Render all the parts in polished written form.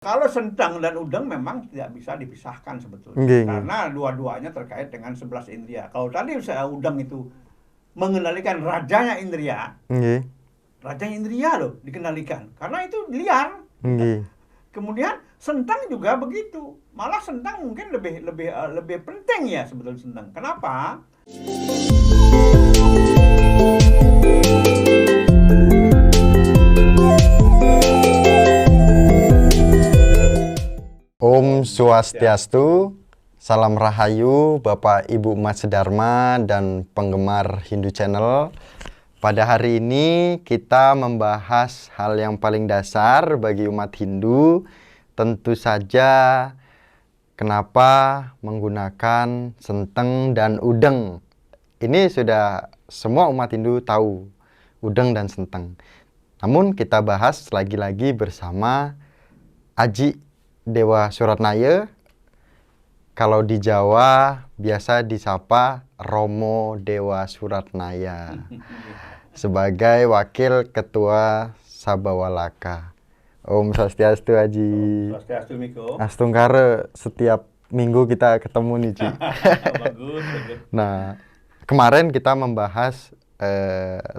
Kalau sentang dan udang memang tidak bisa dipisahkan sebetulnya. Karena dua-duanya terkait dengan 11 indria. Kalau tadi udang itu mengendalikan rajanya indria. Rajanya indria loh dikendalikan. Karena itu liar. Kemudian sentang juga begitu. Malah sentang mungkin lebih penting ya sebetulnya sentang. Kenapa? Om Swastiastu, salam rahayu Bapak Ibu Umat Sedharma dan penggemar Hindu Channel. Pada hari ini kita membahas hal yang paling dasar bagi umat Hindu. Tentu saja kenapa menggunakan senteng dan udeng. Ini sudah semua umat Hindu tahu, udeng dan senteng. Namun kita bahas lagi-lagi bersama Aji Dewa Suratnaya, kalau di Jawa biasa disapa Romo Dewa Suratnaya sebagai Wakil Ketua Sabawalaka. Om Swastiastu, Aji. Om Swastiastu, Miko. Astungkare, setiap minggu kita ketemu nih, Ji. Bagus. Nah, kemarin kita membahas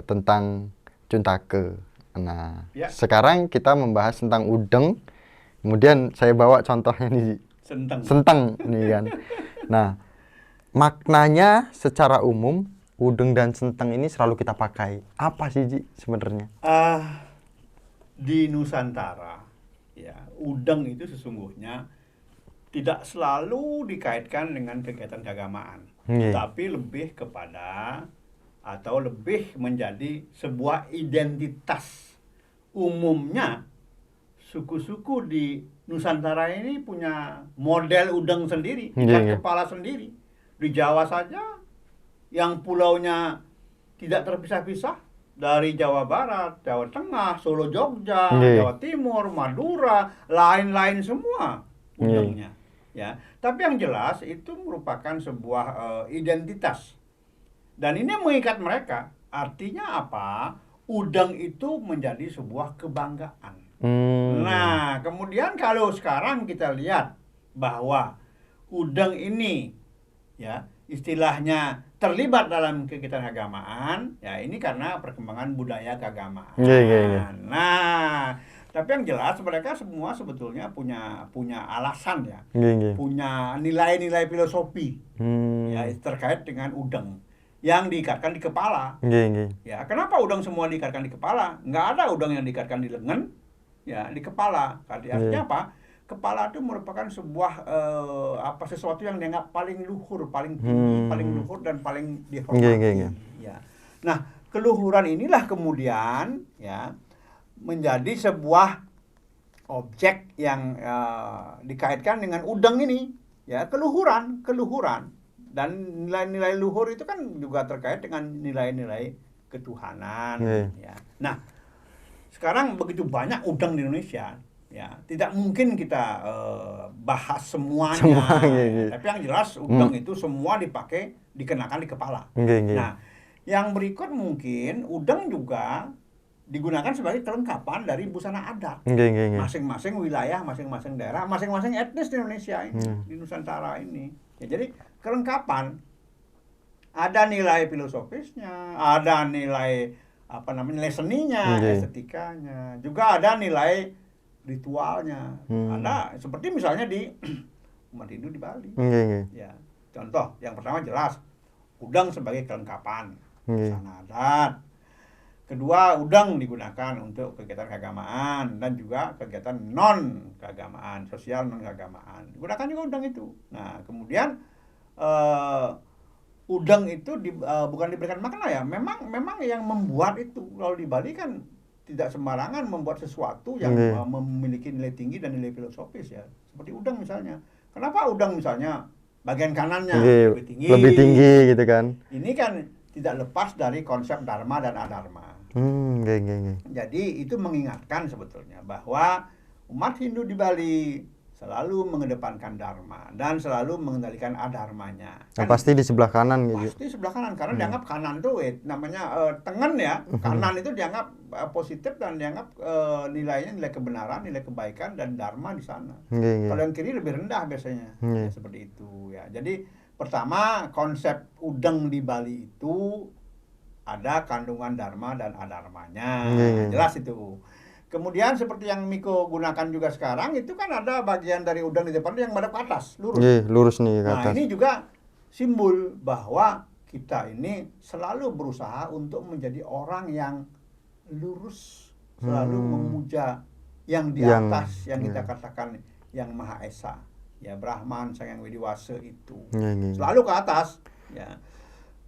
tentang Cuntake. Nah, sekarang kita membahas tentang udeng. Kemudian saya bawa contohnya nih, senteng nih kan. Nah, maknanya secara umum udeng dan senteng ini selalu kita pakai. Apa sih, Ji, sebenarnya? Di Nusantara, ya, udeng itu sesungguhnya tidak selalu dikaitkan dengan kegiatan keagamaan, tapi lebih kepada atau lebih menjadi sebuah identitas. Umumnya suku-suku di Nusantara ini punya model udeng sendiri, ikat kepala sendiri. Di Jawa saja, yang pulaunya tidak terpisah-pisah, dari Jawa Barat, Jawa Tengah, Solo, Jogja, Jawa Timur, Madura, lain-lain semua udengnya. Ya, tapi yang jelas itu merupakan sebuah identitas. Dan ini mengikat mereka. Artinya apa? Udeng itu menjadi sebuah kebanggaan. Nah, kemudian kalau sekarang kita lihat bahwa udeng ini, ya, istilahnya terlibat dalam kegiatan keagamaan, ya ini karena perkembangan budaya keagamaan. Nah, tapi yang jelas mereka semua sebetulnya punya alasan ya, punya nilai-nilai filosofi, ya, terkait dengan udeng yang diikatkan di kepala. Ya, kenapa udeng semua diikatkan di kepala? Nggak ada udeng yang diikatkan di lengan. Ya, di kepala. Artinya apa? Kepala itu merupakan sebuah sesuatu yang dianggap paling luhur, paling tinggi, paling luhur dan paling dihormati. Ya. Nah, keluhuran inilah kemudian ya menjadi sebuah objek yang dikaitkan dengan udeng ini, ya, keluhuran dan nilai-nilai luhur itu kan juga terkait dengan nilai-nilai ketuhanan. Ya. Nah, sekarang begitu banyak udeng di Indonesia, ya tidak mungkin kita bahas semuanya. Tapi yang jelas udeng itu semua dikenakan di kepala. Nah, yang berikut mungkin udeng juga digunakan sebagai kelengkapan dari busana adat. Masing-masing wilayah, masing-masing daerah, masing-masing etnis di Indonesia ini, di Nusantara ini. Ya, jadi kelengkapan, ada nilai filosofisnya, ada nilai nilai seninya, estetikanya, juga ada nilai ritualnya. Ada seperti misalnya di umat Hindu di Bali. Ya, contoh yang pertama jelas udeng sebagai kelengkapan busana adat. Kedua, udeng digunakan untuk kegiatan keagamaan dan juga kegiatan non keagamaan, sosial non keagamaan. Digunakan juga udeng itu. Nah, kemudian udeng itu bukan diberikan makna ya, memang yang membuat itu kalau di Bali kan tidak sembarangan membuat sesuatu yang memiliki nilai tinggi dan nilai filosofis ya, seperti udeng misalnya. Kenapa udeng misalnya bagian kanannya lebih tinggi gitu kan? Ini kan tidak lepas dari konsep dharma dan adharma. Jadi itu mengingatkan sebetulnya bahwa umat Hindu di Bali selalu mengedepankan dharma dan selalu mengendalikan adharmanya. Kan pasti di sebelah kanan gitu. Pasti sebelah kanan karena dianggap kanan tuh namanya tengen ya. Kanan itu dianggap positif dan dianggap nilainya nilai kebenaran, nilai kebaikan dan dharma di sana. Kalau yang kiri lebih rendah biasanya. Ya, seperti itu ya. Jadi pertama konsep udeng di Bali itu ada kandungan dharma dan adharmanya. Jelas itu. Kemudian seperti yang Miko gunakan juga sekarang itu kan ada bagian dari udang di depan yang menghadap ke atas, lurus. Lurus nih ke atas. Nah, ini juga simbol bahwa kita ini selalu berusaha untuk menjadi orang yang lurus, selalu memuja yang di atas, yang kita katakan yang Maha Esa. Ya, Brahman, Sang Hyang Widiwasa itu. Selalu ke atas, ya.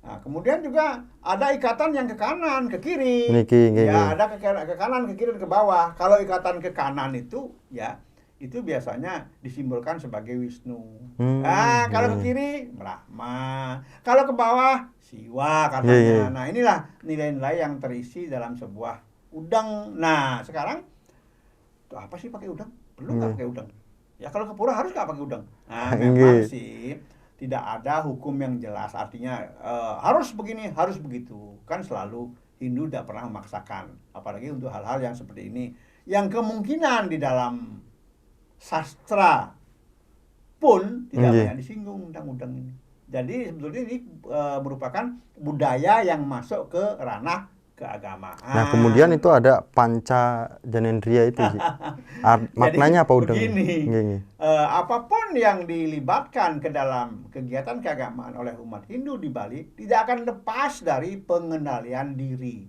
Nah, kemudian juga ada ikatan yang ke kanan, ke kiri. Ya, ada ke kanan, ke kiri, dan ke bawah. Kalau ikatan ke kanan itu, ya, itu biasanya disimbolkan sebagai Wisnu. Nah, kalau ke kiri, Brahma. Kalau ke bawah, Siwa katanya. Nah, inilah nilai-nilai yang terisi dalam sebuah udang. Nah, sekarang, tuh apa sih pakai udang? Perlu nggak pakai udang? Ya, kalau ke pura harus nggak pakai udang? Nah, memang sih tidak ada hukum yang jelas, artinya harus begini, harus begitu. Kan selalu Hindu tidak pernah memaksakan, apalagi untuk hal-hal yang seperti ini, yang kemungkinan di dalam sastra pun tidak banyak disinggung tentang udang ini. Jadi sebetulnya ini merupakan budaya yang masuk ke ranah keagamaan. Nah, kemudian itu ada panca janendriya itu sih. Maknanya apa udang? Begini, apapun yang dilibatkan ke dalam kegiatan keagamaan oleh umat Hindu di Bali tidak akan lepas dari pengendalian diri.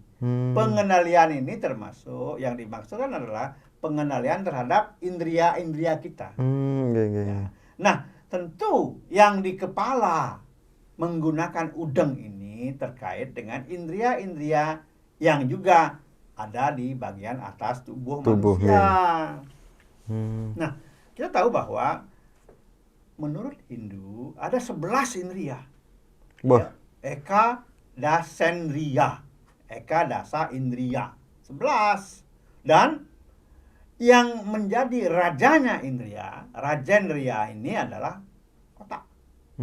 Pengendalian ini termasuk yang dimaksudkan adalah pengendalian terhadap indria-indria kita. Ya. Nah, tentu yang di kepala menggunakan udang ini terkait dengan indria-indria yang juga ada di bagian atas tubuh manusia. Nah, kita tahu bahwa menurut Hindu ada 11 indria. Ya, Eka Dasendriya, Eka Dasa Indriya, 11. Dan yang menjadi rajanya indria, Rajendriya ini adalah otak.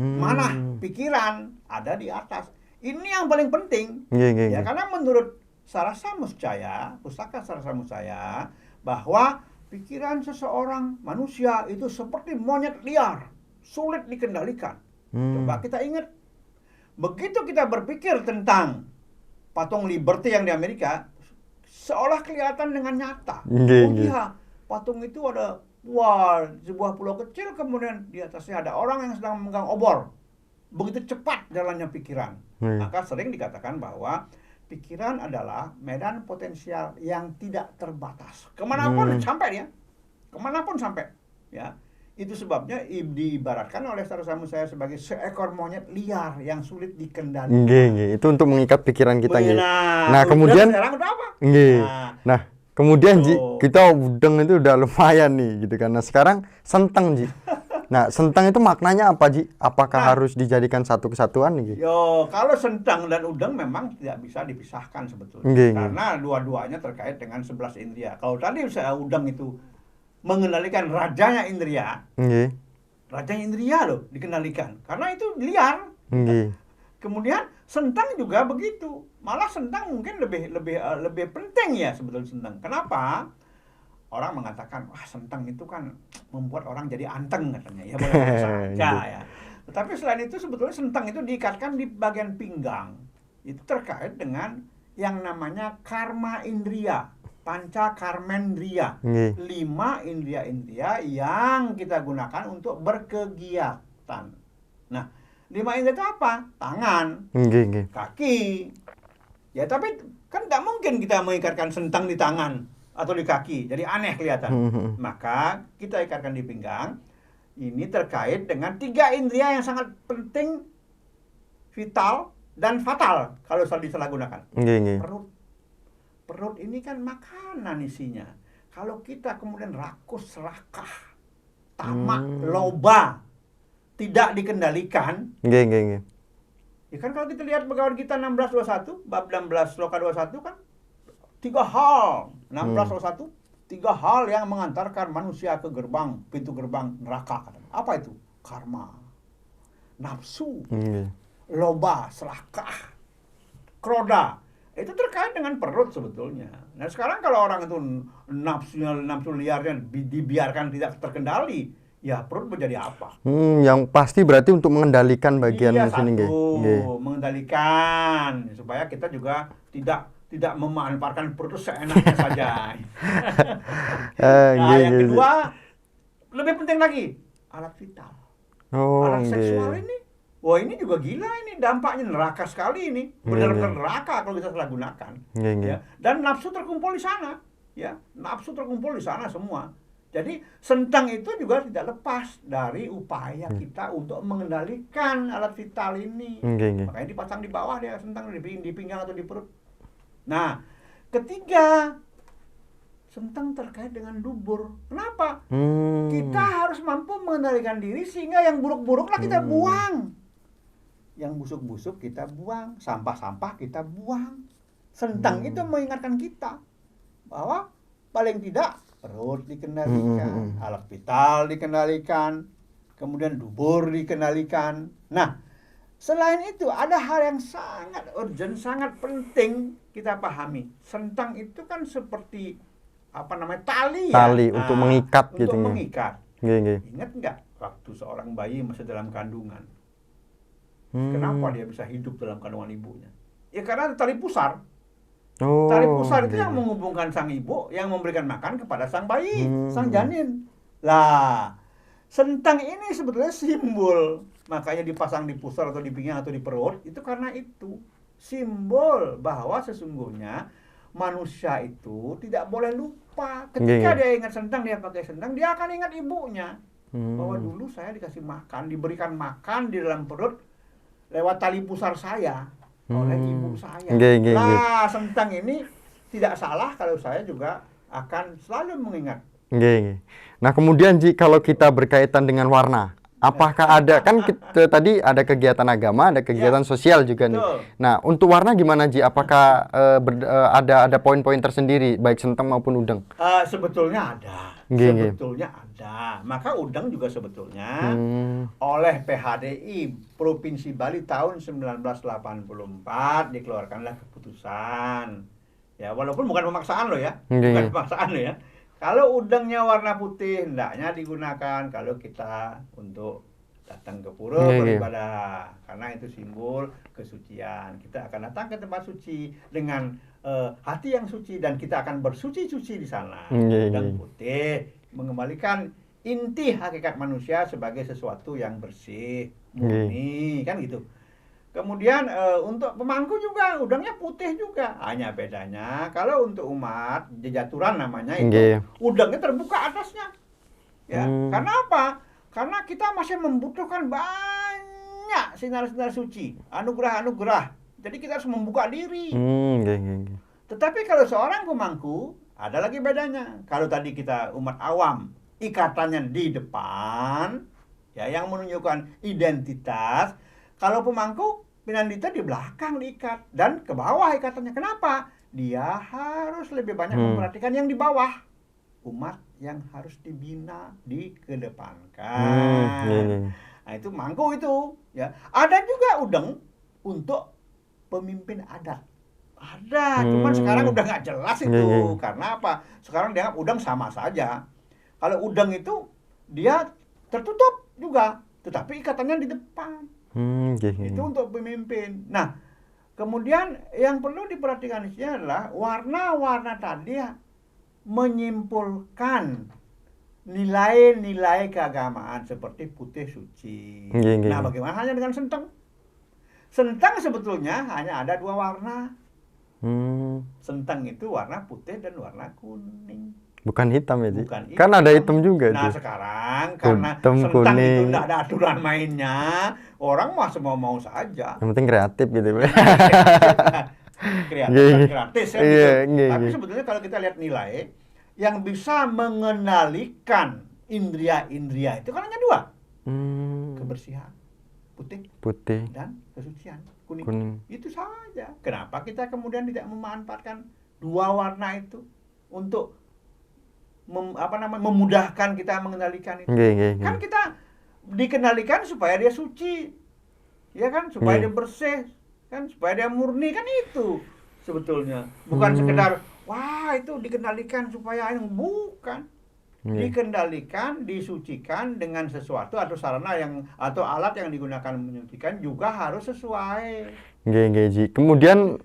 Mana pikiran ada di atas. Ini yang paling penting. Ya, karena menurut Sarasa Muscaya, pustaka Sarasa Muscaya, bahwa pikiran seseorang manusia itu seperti monyet liar, sulit dikendalikan. Coba kita ingat, begitu kita berpikir tentang patung Liberty yang di Amerika, seolah kelihatan dengan nyata. Iya, patung itu ada sebuah pulau kecil, kemudian di atasnya ada orang yang sedang memegang obor. Begitu cepat jalannya pikiran. Maka sering dikatakan bahwa pikiran adalah medan potensial yang tidak terbatas. Kemanapun sampai dia, kemanapun sampai. Ya, itu sebabnya diibaratkan oleh Sarasa Muscaya sebagai seekor monyet liar yang sulit dikendalikan. Itu untuk mengikat pikiran kita. Nah, kemudian sekarang udah apa? Nah, kemudian Ji, kita udeng itu udah lumayan nih, gitu kan. Nah, sekarang senteng, Ji. Nah, senteng itu maknanya apa, Ji? Apakah harus dijadikan satu kesatuan nih? Kalau senteng dan udeng memang tidak bisa dipisahkan sebetulnya. Karena dua-duanya terkait dengan 11 indria. Kalau tadi udeng itu mengendalikan rajanya indria. Rajanya indria loh dikendalikan. Karena itu liar. Kemudian senteng juga begitu. Malah senteng mungkin lebih penting ya sebetulnya senteng. Kenapa? Orang mengatakan, wah senteng itu kan membuat orang jadi anteng katanya. Ya boleh saja ya. Tetapi selain itu sebetulnya senteng itu diikatkan di bagian pinggang. Itu terkait dengan yang namanya karma indria, panca karmendriya. 5 indria-indria yang kita gunakan untuk berkegiatan. Nah, 5 indria itu apa? Tangan, kaki. Ya tapi kan tidak mungkin kita mengikatkan senteng di tangan atau di kaki, jadi aneh kelihatan. Maka kita ikatkan di pinggang. Ini terkait dengan 3 indria yang sangat penting, vital dan fatal kalau disalahgunakan. Perut ini kan makanan isinya. Kalau kita kemudian rakus, serakah, tamak, loba, tidak dikendalikan. Ya kan kalau kita lihat Bhagavad Gita 16:21, bab 16 sloka 21 kan 3 hal. 16:21, 3 hal yang mengantarkan manusia ke pintu gerbang neraka. Apa itu? Karma, nafsu, loba, serakah, kroda. Itu terkait dengan perut sebetulnya. Nah sekarang kalau orang itu nafsu liarnya dibiarkan tidak terkendali, ya perut menjadi apa? Yang pasti berarti untuk mengendalikan bagian sini, mengendalikan supaya kita juga tidak memanfaatkan perut seenaknya saja. Nah, yang kedua lebih penting lagi, alat vital. Alat seksual ini, wah ini juga gila ini, dampaknya neraka sekali ini, benar-benar neraka kalau kita salah gunakan. Ya. Dan nafsu terkumpul di sana, ya, nafsu terkumpul di sana semua. Jadi sentang itu juga tidak lepas dari upaya kita untuk mengendalikan alat vital ini. Makanya dipasang di bawah dia sentang, di pinggang atau di perut. Nah, ketiga, sentang terkait dengan dubur. Kenapa? Kita harus mampu mengendalikan diri sehingga yang buruk-buruklah kita buang. Yang busuk-busuk kita buang, sampah-sampah kita buang. Sentang itu mengingatkan kita bahwa paling tidak perut dikendalikan, alat vital dikendalikan, kemudian dubur dikendalikan. Nah, selain itu ada hal yang sangat urgent, sangat penting kita pahami. Sentang itu kan seperti tali ya. Tali untuk mengikat gitu. Untuk mengikat. Ingat nggak waktu seorang bayi masih dalam kandungan? Kenapa dia bisa hidup dalam kandungan ibunya? Ya karena tali pusar. Tali pusar itu yang menghubungkan sang ibu yang memberikan makan kepada sang bayi, sang janin. Lah, sentang ini sebetulnya simbol. Makanya dipasang di pusar atau di pinggang atau di perut, itu karena itu. Simbol bahwa sesungguhnya manusia itu tidak boleh lupa. Ketika dia ingat sentang, dia pakai sentang, dia akan ingat ibunya. Bahwa dulu saya dikasih makan, diberikan makan di dalam perut lewat tali pusar saya oleh ibu saya. Nah, sentang ini tidak salah kalau saya juga akan selalu mengingat. Nah, kemudian Ji, kalau kita berkaitan dengan warna, apakah ada, kan tadi ada kegiatan agama, ada kegiatan sosial juga nih. Nah, untuk warna gimana Ji? Apakah ada poin-poin tersendiri baik sentang maupun udang? Sebetulnya ada. Sebetulnya ada. Maka udang juga sebetulnya oleh PHDI Provinsi Bali tahun 1984 dikeluarkanlah keputusan. Ya, walaupun bukan pemaksaan loh ya. Bukan pemaksaan loh ya. Kalau udangnya warna putih, hendaknya digunakan kalau kita untuk datang ke pura beribadah. Karena itu simbol kesucian. Kita akan datang ke tempat suci dengan hati yang suci dan kita akan bersuci-suci di sana. Udang putih mengembalikan inti hakikat manusia sebagai sesuatu yang bersih, murni, kan gitu. Kemudian untuk pemangku juga udangnya putih juga. Hanya bedanya kalau untuk umat jejaturan namanya itu udangnya terbuka atasnya. Ya, karena apa? Karena kita masih membutuhkan banyak sinar-sinar suci, anugerah-anugerah. Jadi kita harus membuka diri. Tetapi kalau seorang pemangku ada lagi bedanya. Kalau tadi kita umat awam ikatannya di depan, ya yang menunjukkan identitas. Kalau pemangku, pinandita di belakang diikat dan ke bawah ikatannya. Kenapa? Dia harus lebih banyak memperhatikan yang di bawah. Umat yang harus dibina, dikedepankan. Nah itu mangku itu. Ya. Ada juga udang untuk pemimpin adat. Ada, cuman sekarang udah nggak jelas itu. Karena apa? Sekarang dianggap udang sama saja. Kalau udang itu dia tertutup juga, tetapi ikatannya di depan. Itu untuk pemimpin. Nah, kemudian yang perlu diperhatikan di sini adalah warna-warna tadi menyimpulkan nilai-nilai keagamaan seperti putih suci. Nah, bagaimana hanya dengan sentang? Sentang sebetulnya hanya ada 2 warna. Sentang itu warna putih dan warna kuning. Bukan hitam ya, Ji? Bukan hitam. Kan ada hitam juga. Nah, sekarang karena sentang kuning itu tidak ada aturan mainnya, orang mah mau saja. Yang penting kreatif gitu. Kreatif dan gratis ya. Gitu. Tapi sebetulnya kalau kita lihat nilai yang bisa mengenalikan indria-indria itu kan hanya 2. Kebersihan, putih dan kesucian, kuning. Itu saja. Kenapa kita kemudian tidak memanfaatkan 2 warna itu untuk memudahkan kita mengendalikan itu. Kan kita dikendalikan supaya dia suci, ya kan, supaya dia bersih, kan, supaya dia murni, kan itu sebetulnya. Bukan sekedar wah itu dikendalikan supaya bukan. Dikendalikan, disucikan dengan sesuatu atau sarana atau alat yang digunakan menyucikan juga harus sesuai. Kemudian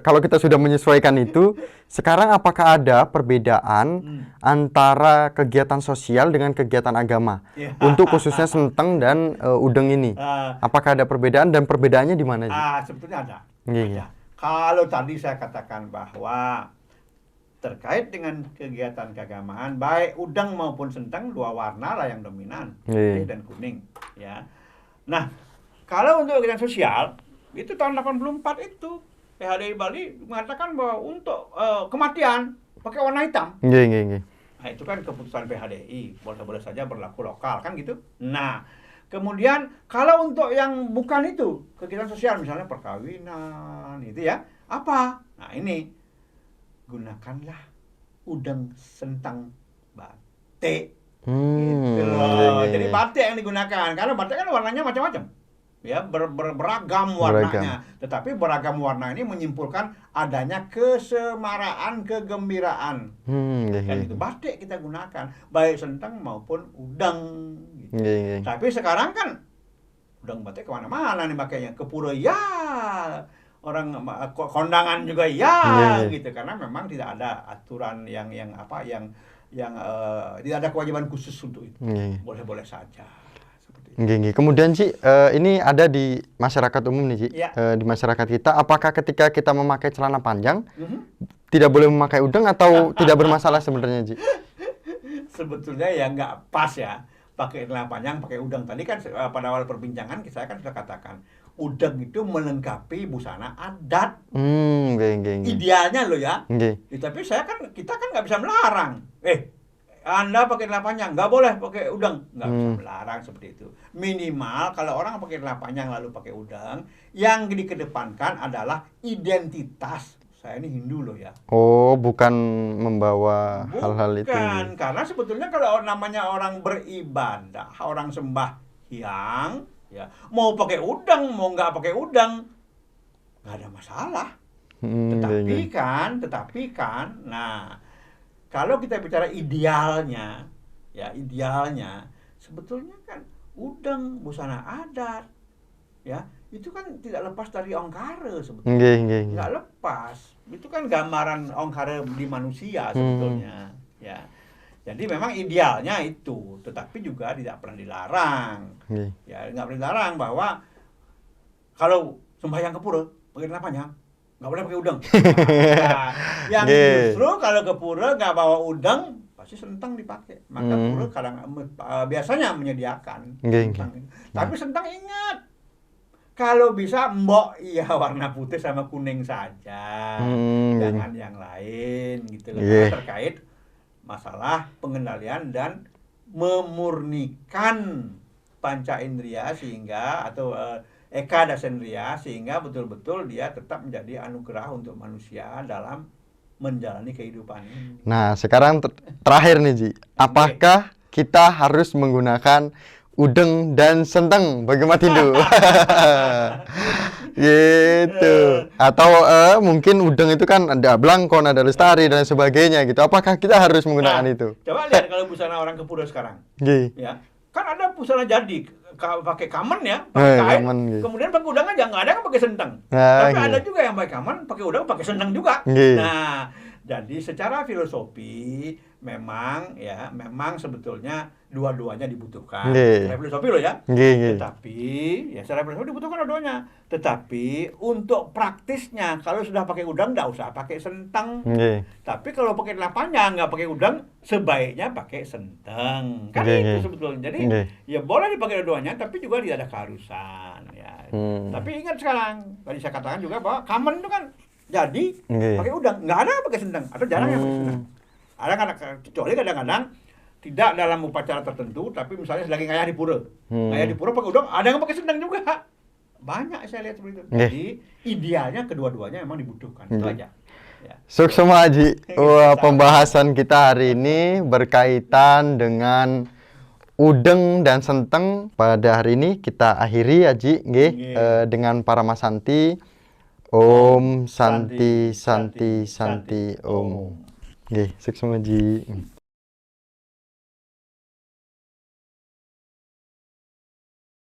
kalau kita sudah menyesuaikan itu, sekarang apakah ada perbedaan antara kegiatan sosial dengan kegiatan agama untuk khususnya Senteng dan Udeng ini? Apakah ada perbedaan dan perbedaannya di mana? Sebetulnya ada. Kalau tadi saya katakan bahwa terkait dengan kegiatan keagamaan, baik Udeng maupun Senteng, dua warna lah yang dominan, putih dan kuning. Ya. Nah, kalau untuk kegiatan sosial, itu tahun 84 itu PHDI Bali mengatakan bahwa untuk kematian pakai warna hitam. Nah, itu kan keputusan PHDI, boleh saja berlaku lokal, kan gitu. Nah, kemudian kalau untuk yang bukan itu, kegiatan sosial misalnya perkawinan, itu ya, apa? Nah, ini gunakanlah Udeng Sentang batik. Gitu loh. Jadi batik yang digunakan, karena batik kan warnanya macam-macam. Ya, beragam warnanya. Tetapi beragam warna ini menyimpulkan adanya kesemaraan, kegembiraan. Dan itu batik kita gunakan, baik Senteng maupun Udeng. Gitu. Tapi sekarang kan Udeng batik kemana-mana nih makanya, ke pura ya, orang kondangan juga ya, gitu, karena memang tidak ada aturan yang tidak ada kewajiban khusus untuk itu. Boleh-boleh saja. Kemudian Ci, ini ada di masyarakat umum nih Ci, di masyarakat kita, apakah ketika kita memakai celana panjang tidak boleh memakai udeng atau tidak bermasalah sebenarnya Ci? Sebetulnya ya nggak pas ya pakai celana panjang, pakai udeng. Tadi kan pada awal perbincangan saya kan sudah katakan, udeng itu melengkapi busana adat. Idealnya loh ya. Tapi kita kan nggak bisa melarang. Anda pakai celana panjang, nggak boleh pakai udeng. Nggak bisa melarang seperti itu. Minimal kalau orang pakai celana panjang lalu pakai udeng, yang dikedepankan adalah identitas. Saya ini Hindu loh ya. Oh, bukan membawa hal-hal itu. Bukan, karena sebetulnya kalau namanya orang beribadah, orang sembahyang, ya, mau pakai udang, mau nggak pakai udang, nggak ada masalah. Tetapi kan, nah, kalau kita bicara idealnya, ya idealnya, sebetulnya kan udang busana adat, ya, itu kan tidak lepas dari ongkare sebetulnya. Nggak lepas, itu kan gambaran ongkare di manusia sebetulnya, ya. Jadi memang idealnya itu, tetapi juga tidak pernah dilarang. Ya, nggak pernah dilarang bahwa kalau sembahyang ke pura, pakai celana panjang, nggak boleh pakai udang. Nah, yang justru kalau ke pura nggak bawa udang, pasti Sentang dipakai. Maka pura biasanya menyediakan Sentang. Tapi Sentang ingat, kalau bisa mbok ya warna putih sama kuning saja, jangan yang lain gitu loh. Terkait masalah pengendalian dan memurnikan panca indera sehingga atau eka dasendriya sehingga betul-betul dia tetap menjadi anugerah untuk manusia dalam menjalani kehidupan ini. Nah, sekarang terakhir nih Ji, apakah kita harus menggunakan udeng dan senteng bagi umat Hindu? Gitu. Atau mungkin udeng itu kan ada Blangkon, ada Lestari dan sebagainya gitu. Apakah kita harus menggunakan itu? Coba lihat kalau busana orang ke pura sekarang. Ya. Kan ada busana jadi pakai kamen ya, pakai kain. Kemudian pakai udang aja, nggak ada yang pakai senteng. Tapi ada juga yang pakai kamen, pakai udang, pakai senteng juga. Nah, jadi secara filosofi memang sebetulnya dua-duanya dibutuhkan. Secara filosofi loh ya. Tetapi ya secara filosofi dibutuhkan dua-duanya. Tetapi untuk praktisnya kalau sudah pakai udang nggak usah pakai senteng. Tapi kalau pakai celana panjang nggak pakai udang, sebaiknya pakai senteng. Kan itu sebetulnya. Jadi ya boleh dipakai dua-duanya, tapi juga tidak ada keharusan ya. Tapi ingat sekarang, tadi saya katakan juga bahwa kamen itu kan jadi pakai udang, nggak ada pakai senteng atau jarang yang pakai senteng. Ada kecuali kadang-kadang tidak dalam upacara tertentu, tapi misalnya lagi ngayah di pura. Ngayah di pura pakai udang, ada yang pakai senteng juga. Banyak saya lihat seperti itu. Jadi idealnya kedua-duanya memang dibutuhkan. Itu aja. Ya. Suksema Haji. Wah, pembahasan kita hari ini berkaitan dengan udeng dan senteng. Pada hari ini kita akhiri Haji nggih dengan Paramasanti. Om Santi Santi Santi Om. Nggih, suksema Haji.